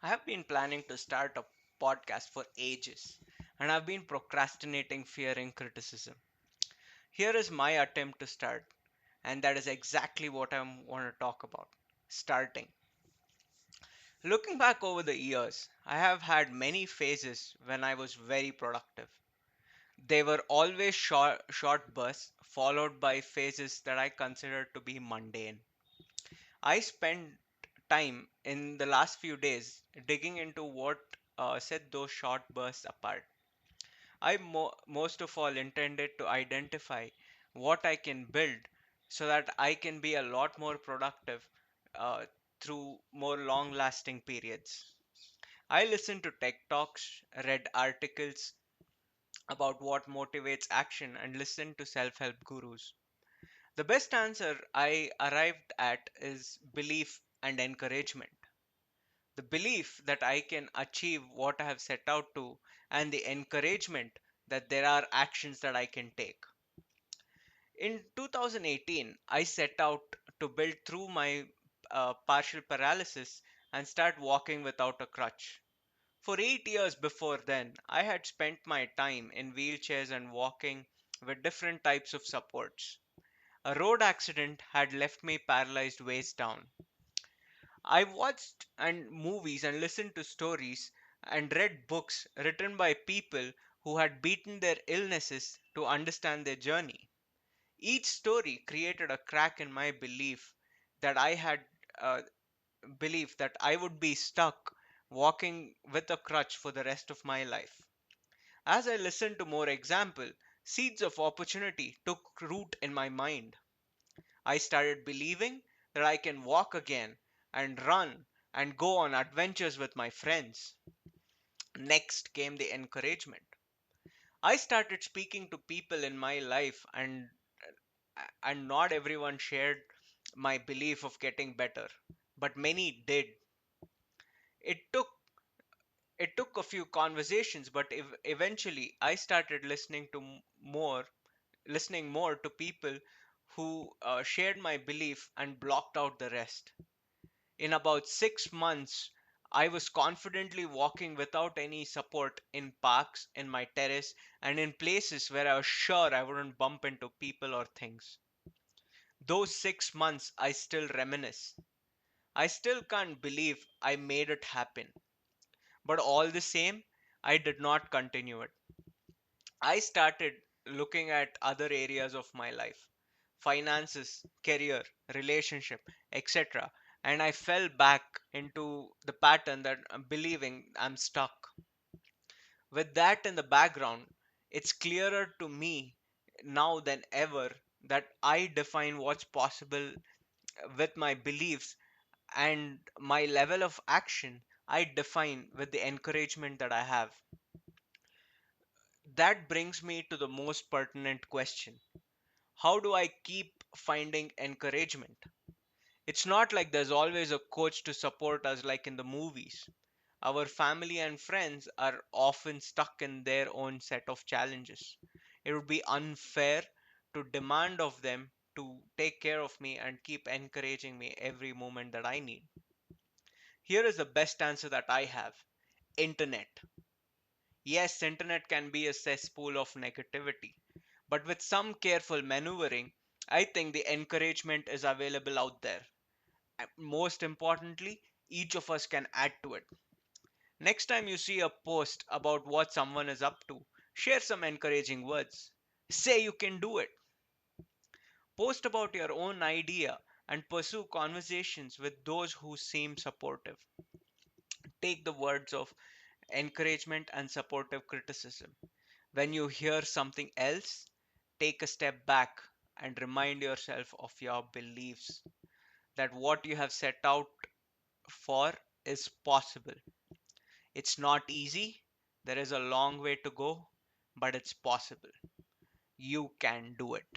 I have been planning to start a podcast for ages, and I've been procrastinating, fearing criticism. Here is my attempt to start, and that is exactly what I want to talk about starting. Looking back over the years, I have had many phases when I was very productive. They were always short bursts, followed by phases that I considered to be mundane. I spent time in the last few days digging into what set those short bursts apart. Most of all intended to identify what I can build so that I can be a lot more productive uh, through more long lasting periods. I listened to tech talks, read articles about what motivates action, and listened to self help gurus. The best answer I arrived at is belief and encouragement. The belief that I can achieve what I have set out to, and the encouragement that there are actions that I can take. In 2018, I set out to build through my partial paralysis and start walking without a crutch. For 8 years before then, I had spent my time in wheelchairs and walking with different types of supports. A road accident had left me paralyzed waist down. I watched and movies and listened to stories and read books written by people who had beaten their illnesses to understand their journey. Each story created a crack in my that I had uh, belief that I would be stuck walking with a crutch for the rest of my life. As I listened to more example, seeds of opportunity took root in my mind. I started believing that I can walk again and run and go on adventures with my friends. Next came the encouragement. I started speaking to people in my life and not everyone shared my belief of getting better, but many did. It took it took a few conversations, but eventually I started listening more to people who shared my belief and blocked out the rest. In about 6 months, I was confidently walking without any support in parks, in my terrace, and in places where I was sure I wouldn't bump into people or things. Those 6 months I still reminisce. I still can't believe I made it happen. But all the same, I did not continue it. I started looking at other areas of my life: finances, career, relationship, etc. And I fell back into the pattern that I'm believing I'm stuck. With that in the background, it's clearer to me now than ever that I define what's possible with my beliefs, and my level of action I define with the encouragement that I have. That brings me to the most pertinent question: how do I keep finding encouragement? It's not like there's always a coach to support us like in the movies. Our family and friends are often stuck in their own set of challenges. It would be unfair to demand of them to take care of me and keep encouraging me every moment that I need. Here is the best answer that I have: internet. Yes, internet can be a cesspool of negativity, but with some careful maneuvering, I think the encouragement is available out there. And most importantly, each of us can add to it. Next time you see a post about what someone is up to, share some encouraging words. Say you can do it. Post about your own idea and pursue conversations with those who seem supportive. Take the words of encouragement and supportive criticism. When you hear something else, take a step back and remind yourself of your beliefs, that what you have set out for is possible. It's not easy, there is a long way to go, but it's possible. You can do it.